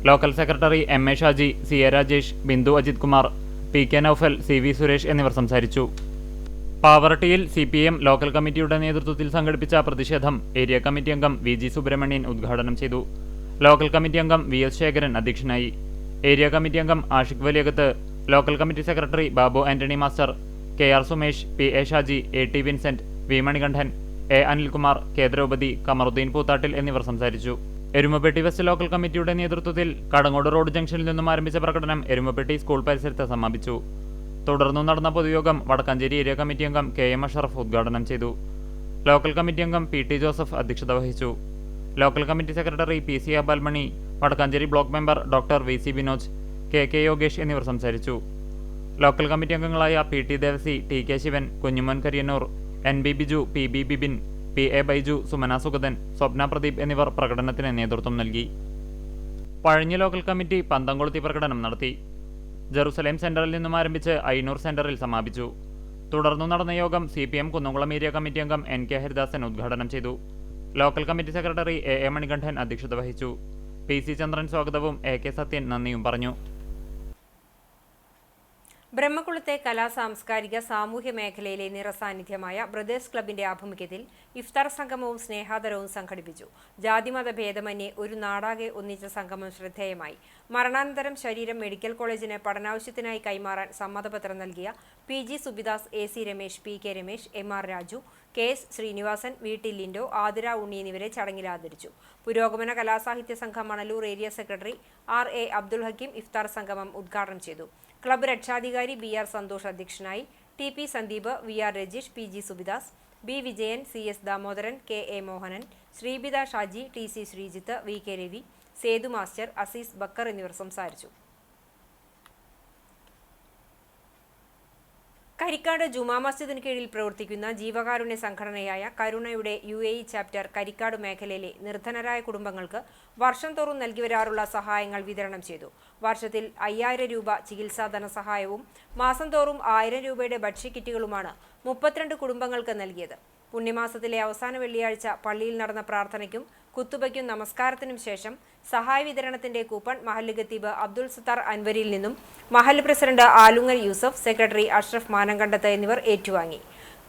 Local secretary MA Shaji, CA Rajesh, Bindu Ajith Kumar, PK Noufal, CV Suresh എന്നിവർ സംസാരിച്ചു. പാവറട്ടിയിൽ CPM ലോക്കൽ കമ്മിറ്റിയുടെ നേതൃത്വത്തിൽ സംഘടിപ്പിച്ച പ്രതിഷേധം ഏരിയ കമ്മിറ്റി അംഗം VG സുബ്രഹ്മണ്യൻ ഉദ്ഘാടനം ചെയ്തു. ലോക്കൽ കമ്മിറ്റി അംഗം VS ശേഖരൻ അധ്യക്ഷനായി. ഏരിയ കമ്മിറ്റി അംഗം Ashiq Valiyakath, local committee secretary Babu Antony master, KR Sumesh, PA Shaji, AT Vincent, V Manikandan, A Anilkumar, K Draupadi, Kamaruddin പൂത്താട്ടിൽ എന്നിവർ സംസാരിച്ചു. എരുമപ്പെട്ടി വെസ്റ്റ് ലോക്കൽ കമ്മിറ്റിയുടെ നേതൃത്വത്തിൽ കടങ്ങോട് റോഡ് ജംഗ്ഷനിൽ നിന്നും ആരംഭിച്ച പ്രകടനം എരുമപ്പെട്ടി സ്കൂൾ പരിസരത്ത് സമാപിച്ചു. തുടർന്നു നടന്ന പൊതുയോഗം വടക്കാഞ്ചേരി ഏരിയ കമ്മിറ്റി അംഗം KM അഷറഫ് ഉദ്ഘാടനം ചെയ്തു. ലോക്കൽ കമ്മിറ്റി അംഗം PT ജോസഫ് അധ്യക്ഷത വഹിച്ചു. Local committee secretary PC Abalmani, Vadakkanchery block member Dr. VC Binoj, KK Yogesh എന്നിവർ സംസാരിച്ചു. ലോക്കൽ കമ്മിറ്റി അംഗങ്ങളായ PT Devassy, TK Shivan, Kunjumon Kariyannur, NB Biju, PB Bibin, PA Baiju, Sumana Sugathan, Swapna Pradeep എന്നിവർ പ്രകടനത്തിന് നേതൃത്വം നൽകി. പഴഞ്ഞി ലോക്കൽ കമ്മിറ്റി പന്തംകൊളുത്തി പ്രകടനം നടത്തി. ജെറുസലേം സെന്ററിൽ നിന്നും ആരംഭിച്ച് ഐനൂർ സെന്ററിൽ സമാപിച്ചു. തുടർന്നു നടന്ന യോഗം CPM കുന്നംകുളം ഏരിയ കമ്മിറ്റി അംഗം NK ഹരിദാസൻ ഉദ്ഘാടനം ചെയ്തു. Local committee secretary AA Manikandan അധ്യക്ഷത വഹിച്ചു. PC ചന്ദ്രൻ സ്വാഗതവും AK സത്യൻ നന്ദിയും പറഞ്ഞു. ബ്രഹ്മകുളത്തെ കലാ സാംസ്കാരിക സാമൂഹ്യ മേഖലയിലെ നിറസാന്നിധ്യമായ ബ്രദേഴ്സ് ക്ലബിന്റെ ആഭിമുഖ്യത്തിൽ ഇഫ്താർ സംഗമവും സ്നേഹാദരവും സംഘടിപ്പിച്ചു. ജാതിമത ഭേദമന്യേ ഒരു നാടാകെ ഒന്നിച്ച സംഗമം ശ്രദ്ധേയമായി. മരണാനന്തരം ശരീരം മെഡിക്കൽ കോളേജിന് പഠനാവശ്യത്തിനായി കൈമാറാൻ സമ്മതപത്രം നൽകിയ PG Subidas, AC Ramesh, PK Ramesh, MR Raju, KS Srinivasan, VT Lindo, Athira Unni എന്നിവരെ ചടങ്ങിൽ ആദരിച്ചു. പുരോഗമന കലാസാഹിത്യ സംഘം Manalur area secretary RA Abdul Hakeem Iftar സംഗമം ഉദ്ഘാടനം ചെയ്തു. ക്ലബ്ബ് രക്ഷാധികാരി BR സന്തോഷ് അധ്യക്ഷനായി. TP Sandeep, VR Rajeesh, PG Subidas, B Vijayan, CS Damodaran, KA Mohanan, Sreebitha Shaji, TC Sreejith, VK Ravi, Sethu master, Azeez Bakkar എന്നിവർ സംസാരിച്ചു. കരിക്കാട് ജുമാ മസ്ജിദിന് കീഴിൽ പ്രവർത്തിക്കുന്ന ജീവകാരുണ്യ സംഘടനയായ കരുണയുടെ UAE ചാപ്റ്റർ കരിക്കാട് മേഖലയിലെ നിർധനരായ കുടുംബങ്ങൾക്ക് വർഷം തോറും നൽകി വരാറുള്ള സഹായങ്ങൾ വിതരണം ചെയ്തു. വർഷത്തിൽ 5000 രൂപ ചികിത്സാ ധനസഹായവും മാസം തോറും 1000 രൂപയുടെ ഭക്ഷ്യക്കിറ്റുകളുമാണ് 32 കുടുംബങ്ങൾക്ക് നൽകിയത്. പുണ്യമാസത്തിലെ അവസാന വെള്ളിയാഴ്ച പള്ളിയിൽ നടന്ന പ്രാർത്ഥനയ്ക്കും കുത്തുബയ്ക്കും നമസ്കാരത്തിനും ശേഷം സഹായ വിതരണത്തിന്റെ കൂപ്പൺ മഹല്ല് ഖത്തീബ് അബ്ദുൾ സത്താർ അൻവരിയിൽ നിന്നും മഹല്ല് പ്രസിഡന്റ് ആലുങ്ങൽ യൂസഫ്, സെക്രട്ടറി അഷ്റഫ് മാനങ്കണ്ടത്ത് എന്നിവർ ഏറ്റുവാങ്ങി.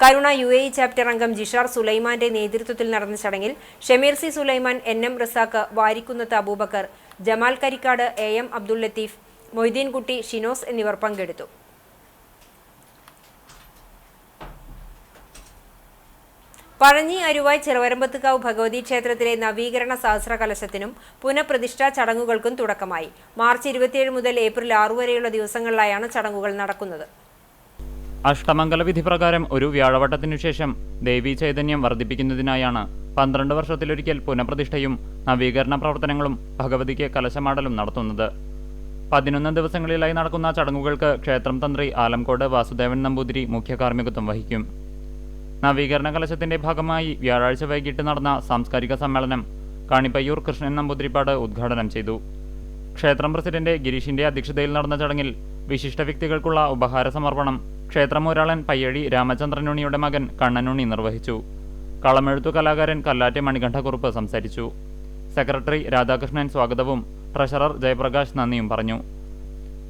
കരുണ UAE ചാപ്റ്റർ അംഗം ജിഷാർ സുലൈമാന്റെ നേതൃത്വത്തിൽ നടന്ന ചടങ്ങിൽ Shameer C Sulaiman, NM Razak, Varikkunnath Aboobacker, Jamal Karikkad, AM Abdul Latheef, Moideen Kutty, Shinos എന്നിവർ പങ്കെടുത്തു. പഴഞ്ഞി അരുവായ് ചെറുവരമ്പത്തുകാവ് ഭഗവതി ക്ഷേത്രത്തിലെ നവീകരണ സഹസ്രകലശത്തിനും പുനഃപ്രതിഷ്ഠാ ചടങ്ങുകൾക്കും തുടക്കമായി. മാർച്ച് 27 മുതൽ ഏപ്രിൽ 6 വരെയുള്ള ദിവസങ്ങളിലായാണ് ചടങ്ങുകൾ നടക്കുന്നത്. അഷ്ടമംഗല വിധി പ്രകാരം ഒരു വ്യാഴവട്ടത്തിനു ശേഷം ദേവീ ചൈതന്യം വർദ്ധിപ്പിക്കുന്നതിനായാണ് 12 വർഷത്തിലൊരിക്കൽ പുനഃപ്രതിഷ്ഠയും നവീകരണ പ്രവർത്തനങ്ങളും ഭഗവതിക്ക് കലശമാടലും നടത്തുന്നത്. 11 ദിവസങ്ങളിലായി നടക്കുന്ന ചടങ്ങുകൾക്ക് ക്ഷേത്രം തന്ത്രി ആലംകോട് വാസുദേവൻ നമ്പൂതിരി മുഖ്യ കാർമ്മികത്വം വഹിക്കും. നവീകരണ കലശത്തിന്റെ ഭാഗമായി വ്യാഴാഴ്ച വൈകിട്ട് നടന്ന സാംസ്കാരിക സമ്മേളനം കാണിപ്പയ്യൂർ കൃഷ്ണൻ നമ്പൂതിരിപ്പാട് ഉദ്ഘാടനം ചെയ്തു. ക്ഷേത്രം പ്രസിഡന്റ് ഗിരീഷിന്റെ അധ്യക്ഷതയിൽ നടന്ന ചടങ്ങിൽ വിശിഷ്ട വ്യക്തികൾക്കുള്ള ഉപഹാര സമർപ്പണം ക്ഷേത്രമൂരാളൻ പയ്യഴി രാമചന്ദ്രനുണിയുടെ മകൻ കണ്ണനുണ്ണി നിർവഹിച്ചു. കളമെഴുത്തു കലാകാരൻ കല്ലാറ്റെ മണികണ്ഠക്കുറുപ്പ് സംസാരിച്ചു. സെക്രട്ടറി രാധാകൃഷ്ണൻ സ്വാഗതവും ട്രഷറർ ജയപ്രകാശ് നന്ദിയും പറഞ്ഞു.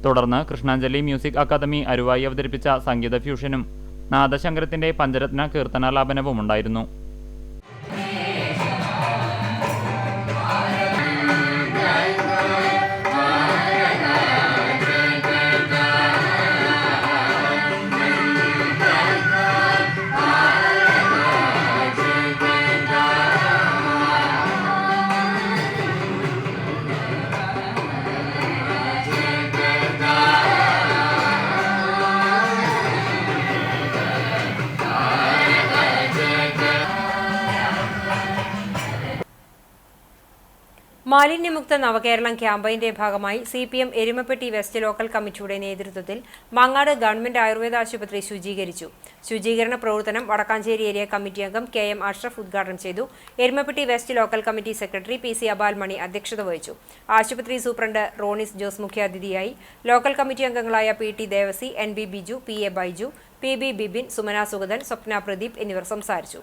തുടർന്ന് കൃഷ്ണാഞ്ജലി മ്യൂസിക് അക്കാദമി അരുവായി അവതരിപ്പിച്ച സംഗീത ഫ്യൂഷനും നാദശങ്കരത്തിന്റെ പഞ്ചരത്ന കീർത്തനാലാപനവും ഉണ്ടായിരുന്നു. മാലിന്യമുക്ത നവകേരളം ക്യാമ്പയിന്റെ ഭാഗമായി CPM എരുമപ്പെട്ടി വെസ്റ്റ് ലോക്കൽ കമ്മിറ്റിയുടെ നേതൃത്വത്തിൽ മാങ്ങാട് ഗവൺമെന്റ് ആയുർവേദ ആശുപത്രി ശുചീകരിച്ചു. ശുചീകരണ പ്രവർത്തനം വടക്കാഞ്ചേരി ഏരിയ കമ്മിറ്റി അംഗം KM അഷ്റഫ് ഉദ്ഘാടനം ചെയ്തു. Erumapetty west local committee secretary PC Abalmani അധ്യക്ഷത വഹിച്ചു. ആശുപത്രി സൂപ്രണ്ട് റോണിസ് ജോസ് മുഖ്യാതിഥിയായി. ലോക്കൽ കമ്മിറ്റി അംഗങ്ങളായ PT Devassy, NB Biju, PA Baiju, PB Bibin, Sumana Sugathan, Swapna Pradeep എന്നിവർ സംസാരിച്ചു.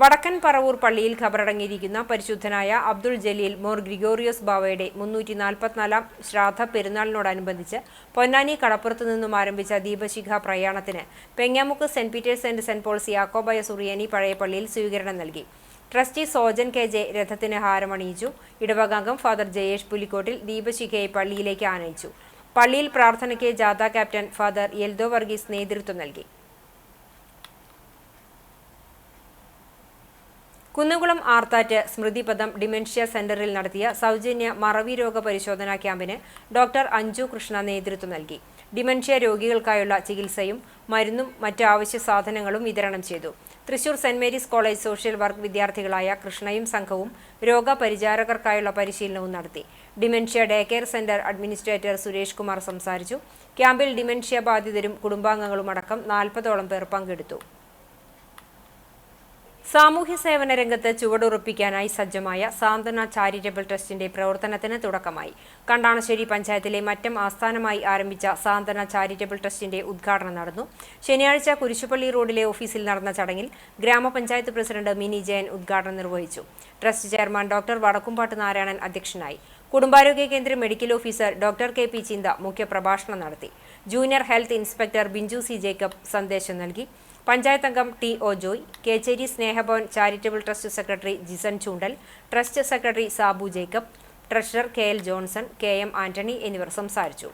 വടക്കൻ പറവൂർ പള്ളിയിൽ ഖബറടങ്ങിയിരിക്കുന്ന പരിശുദ്ധനായ അബ്ദുൾ ജലീൽ മോർ ഗ്രിഗോറിയോസ് ബാവയുടെ 344 ശ്രാദ്ധ പെരുന്നാളിനോടനുബന്ധിച്ച് പൊന്നാനി കടപ്പുറത്തു നിന്നും ആരംഭിച്ച ദീപശിഖ പ്രയാണത്തിന് Pengamuck Saint Peter's and Saint Paul's യാക്കോബായ സുറിയാനി പഴയ പള്ളിയിൽ സ്വീകരണം നൽകി. ട്രസ്റ്റി സോജൻ KJ രഥത്തിന് ഹാരമണിയിച്ചു. ഇടവകാംഗം ഫാദർ ജയേഷ് പുലിക്കോട്ടിൽ ദീപശിഖയെ പള്ളിയിലേക്ക് ആനയിച്ചു. പള്ളിയിൽ പ്രാർത്ഥനയ്ക്ക് ജാഥ ക്യാപ്റ്റൻ ഫാദർ യെൽദോ വർഗീസ് നേതൃത്വം നൽകി. കുന്നംകുളം ആർത്താറ്റ് സ്മൃതിപദം ഡിമെൻഷ്യ സെന്ററിൽ നടത്തിയ സൗജന്യ മറവി രോഗ പരിശോധനാ ക്യാമ്പിന് ഡോക്ടർ അഞ്ജു കൃഷ്ണ നേതൃത്വം നൽകി. ഡിമെൻഷ്യ രോഗികൾക്കായുള്ള ചികിത്സയും മരുന്നും മറ്റ് ആവശ്യ സാധനങ്ങളും വിതരണം ചെയ്തു. Thrissur Saint Mary's college social work വിദ്യാർത്ഥികളായ കൃഷ്ണയും സംഘവും രോഗപരിചാരകർക്കായുള്ള പരിശീലനവും നടത്തി. Dementia day care centre administrator Suresh Kumar സംസാരിച്ചു. ക്യാമ്പിൽ ഡിമെൻഷ്യ ബാധിതരും കുടുംബാംഗങ്ങളും അടക്കം 40ഓളം പേർ പങ്കെടുത്തു. സാമൂഹ്യ സേവന രംഗത്ത് ചുവടുറപ്പിക്കാനായി സജ്ജമായ സാന്ത്വന ചാരിറ്റബിൾ ട്രസ്റ്റിന്റെ പ്രവർത്തനത്തിന് തുടക്കമായി. കണ്ടാണശ്ശേരി പഞ്ചായത്തിലെ മറ്റം ആസ്ഥാനമായി ആരംഭിച്ച സാന്ത്വന ചാരിറ്റബിൾ ട്രസ്റ്റിന്റെ ഉദ്ഘാടനം നടന്നു. ശനിയാഴ്ച കുരിശുപള്ളി റോഡിലെ ഓഫീസിൽ നടന്ന ചടങ്ങിൽ ഗ്രാമപഞ്ചായത്ത് പ്രസിഡന്റ് മിനി ജയൻ ഉദ്ഘാടനം നിർവഹിച്ചു. Trust chairman doctor Vadakkumpattu Narayanan അധ്യക്ഷനായി. കുടുംബാരോഗ്യ കേന്ദ്ര medical officer doctor KP Chintha മുഖ്യപ്രഭാഷണം നടത്തി. Junior health inspector Binju C Jacob സന്ദേശം നൽകി. പഞ്ചായത്ത് അംഗം TO Joy, Kechery Snehabhavan charitable trust secretary Jison Choondal, trust secretary Sabu Jacob, treasurer KL Johnson, KM Antony എന്നിവർ സംസാരിച്ചു.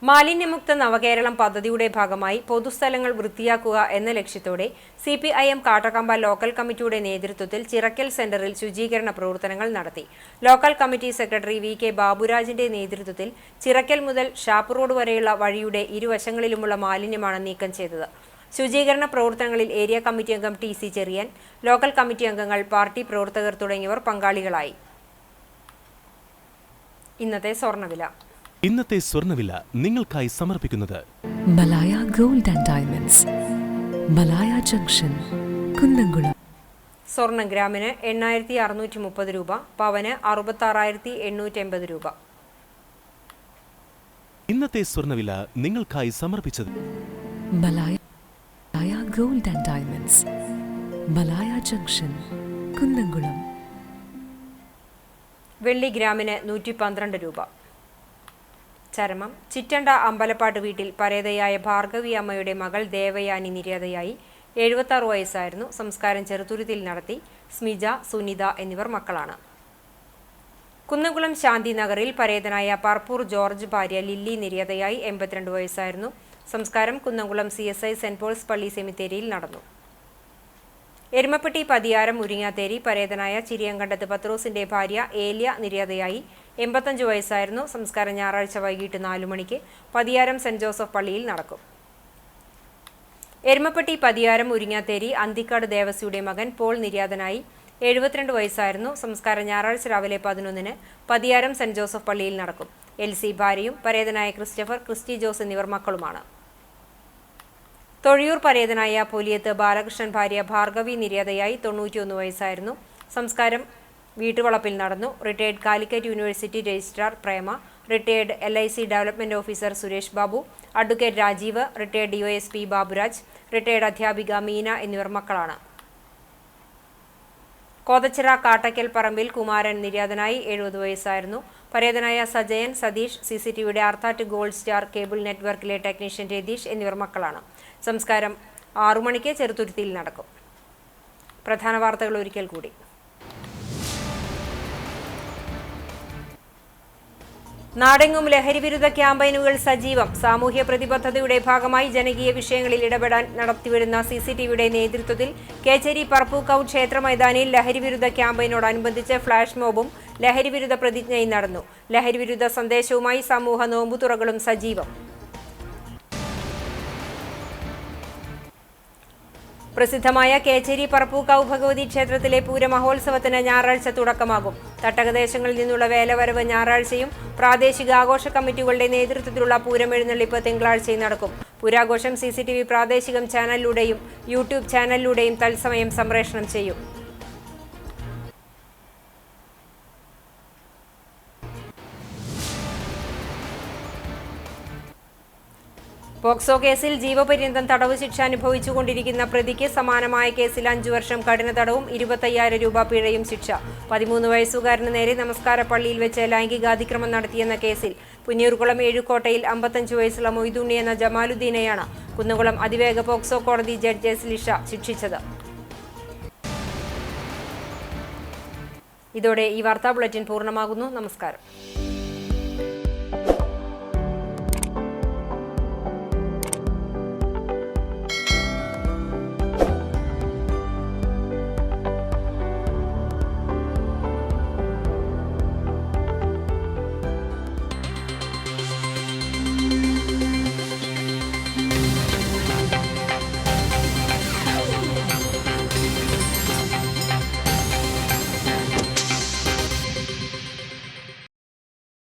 മാലിന്യമുക്ത നവകേരളം പദ്ധതിയുടെ ഭാഗമായി പൊതുസ്ഥലങ്ങൾ വൃത്തിയാക്കുക എന്ന ലക്ഷ്യത്തോടെ CPIM കാട്ടക്കമ്പ ലോക്കൽ കമ്മിറ്റിയുടെ നേതൃത്വത്തിൽ ചിറക്കൽ സെന്ററിൽ ശുചീകരണ പ്രവർത്തനങ്ങൾ നടത്തി. ലോക്കൽ കമ്മിറ്റി സെക്രട്ടറി VK ബാബുരാജിന്റെ നേതൃത്വത്തിൽ ചിറക്കൽ മുതൽ ഷാപ്പ് റോഡ് വരെയുള്ള വഴിയുടെ ഇരുവശങ്ങളിലുമുള്ള മാലിന്യമാണ് നീക്കം ചെയ്തത്. ശുചീകരണ പ്രവർത്തനങ്ങളിൽ ഏരിയ കമ്മിറ്റി അംഗം TC ചെറിയാൻ, ലോക്കൽ കമ്മിറ്റി അംഗങ്ങൾ, പാർട്ടി പ്രവർത്തകർ തുടങ്ങിയവർ പങ്കാളികളായി. ഇന്നത്തെ സ്വർണ്ണവില നിങ്ങൾക്കായി സമർപ്പിക്കുന്നത് Malaya gold and diamonds, Malaya junction, Kunnamkulam. സ്വർണം ഗ്രാമിന് 8630 രൂപ, പവന് 66,880 രൂപ. ഇന്നത്തെ സ്വർണ്ണവില നിങ്ങൾക്കായി സമർപ്പിച്ചത് Malaya gold and diamonds, Malaya junction, Kunnamkulam. വെള്ളി ഗ്രാമിന് 112 രൂപ. ചരമം ചിറ്റണ്ട അമ്പലപ്പാട്ട് വീട്ടിൽ പരേതയായ ഭാർഗവി അമ്മയുടെ മകൾ ദേവയാനി നിര്യാതയായി. 76 വയസ്സായിരുന്നു. സംസ്കാരം ചെറുതുരുത്തിയിൽ നടത്തി. സ്മിജ, സുനിത എന്നിവർ മക്കളാണ്. കുന്നംകുളം ശാന്തി നഗറിൽ പരേതനായ പർപ്പൂർ ജോർജ് ഭാര്യ ലില്ലി നിര്യാതയായി. 82 വയസ്സായിരുന്നു. സംസ്കാരം കുന്നംകുളം CSI സെന്റ് പോൾസ് പള്ളി സെമിത്തേരിയിൽ നടന്നു. എരുമപ്പെട്ടി പതിയാരം മുരിങ്ങാത്തേരി പരേതനായ ചിരിയങ്കണ്ടത്ത് പത്രോസിന്റെ ഭാര്യ ഏലിയ നിര്യാതയായി. 85 വയസ്സായിരുന്നു. സംസ്കാരം ഞായറാഴ്ച വൈകിട്ട് 4 മണിക്ക് പതിയാരം സെന്റ് ജോസഫ് പള്ളിയിൽ നടക്കും. എരുമപ്പെട്ടി പതിയാരം മുരിങ്ങാത്തേരി അന്തിക്കാട് ദേവസിയുടെ മകൻ പോൾ നിര്യാതനായി. 72 വയസ്സായിരുന്നു. സംസ്കാരം ഞായറാഴ്ച രാവിലെ 11-ന് പതിയാരം സെന്റ് ജോസഫ് പള്ളിയിൽ നടക്കും. LC ഭാര്യയും പരേതനായ ക്രിസ്റ്റഫർ, ക്രിസ്റ്റി ജോസ് എന്നിവർ മക്കളുമാണ്. തൊഴിയൂർ പരേതനായ പൊലിയത്ത് ബാലകൃഷ്ണൻ ഭാര്യ ഭാർഗവി നിര്യാതയായി. 91 വയസ്സായിരുന്നു. സംസ്കാരം വീട്ടുവളപ്പിൽ നടന്നു. Retired Calicut university registrar Prema, retired LIC development officer Suresh Babu, advocate Rajeev, retired DOSP Baburaj, retired അധ്യാപിക മീന എന്നിവർ മക്കളാണ്. കോതച്ചിറ കാട്ടയ്ക്കൽ പറമ്പിൽ കുമാരൻ നിര്യാതനായി. 70 വയസ്സായിരുന്നു. പരേതനായ സജയൻ, സതീഷ്, CCTVയുടെ ആർത്താറ്റ് ഗോൾഡ് സ്റ്റാർ കേബിൾ നെറ്റ്വർക്കിലെ ടെക്നീഷ്യൻ രതീഷ് എന്നിവർ മക്കളാണ്. സംസ്കാരം 6 മണിക്ക് ചെറുതുരുത്തിയിൽ നടക്കും. പ്രധാന വാർത്തകൾ ഒരിക്കൽ കൂടി. നാടെങ്ങും ലഹരിവിരുദ്ധ ക്യാമ്പയിനുകൾ സജീവം. സാമൂഹ്യ പ്രതിബദ്ധതയുടെ ഭാഗമായി ജനകീയ വിഷയങ്ങളിൽ ഇടപെടാൻ നടത്തിവരുന്ന CCTVയുടെ നേതൃത്വത്തിൽ കേച്ചേരി പറപ്പൂക്കാവ് ക്ഷേത്ര മൈതാനിയിൽ ലഹരിവിരുദ്ധ ക്യാമ്പയിനോടനുബന്ധിച്ച് ഫ്ലാഷ് മോബും ലഹരിവിരുദ്ധ പ്രതിജ്ഞയും നടന്നു. ലഹരിവിരുദ്ധ സന്ദേശവുമായി സമൂഹ നോമ്പുതുറകളും സജീവം. പ്രസിദ്ധമായ കേച്ചേരി പറപ്പൂക്കാവ് ഭഗവതി ക്ഷേത്രത്തിലെ പൂരമഹോത്സവത്തിന് ഞായറാഴ്ച തുടക്കമാകും. തട്ടകദേശങ്ങളിൽ നിന്നുള്ള വേലവരവ് ഞായറാഴ്ചയും പ്രാദേശിക ആഘോഷ കമ്മിറ്റികളുടെ നേതൃത്വത്തിലുള്ള പൂരമെഴുന്നള്ളിപ്പ് തിങ്കളാഴ്ചയും നടക്കും. പൂരാഘോഷം CCTV പ്രാദേശികം ചാനലിലൂടെയും യൂട്യൂബ് ചാനലിലൂടെയും തത്സമയം സംപ്രേഷണം ചെയ്യും. പോക്സോ കേസിൽ ജീവപര്യന്തം തടവ് ശിക്ഷ അനുഭവിച്ചുകൊണ്ടിരിക്കുന്ന പ്രതിക്ക് സമാനമായ കേസിൽ 5 വർഷം കഠിന തടവും 25,000 രൂപ പിഴയും ശിക്ഷ. 13 വയസ്സുകാരന് നേരെ നമസ്കാര പള്ളിയിൽ വെച്ച് ലൈംഗികാതിക്രമം നടത്തിയെന്ന കേസിൽ പുന്നയൂർകുളം ഏഴുകോട്ടയിൽ 55 വയസ്സുള്ള മൊയ്തുണ്ണി എന്ന ജമാലുദ്ദീനെയാണ് കുന്നംകുളം അതിവേഗ പോക്സോ കോടതി ജഡ്ജ് ലിഷ ശിക്ഷിച്ചത്. ഇതോടെ ഈ വാർത്താ ബുള്ളറ്റിൻ പൂർണ്ണമാകുന്നു. നമസ്കാരം.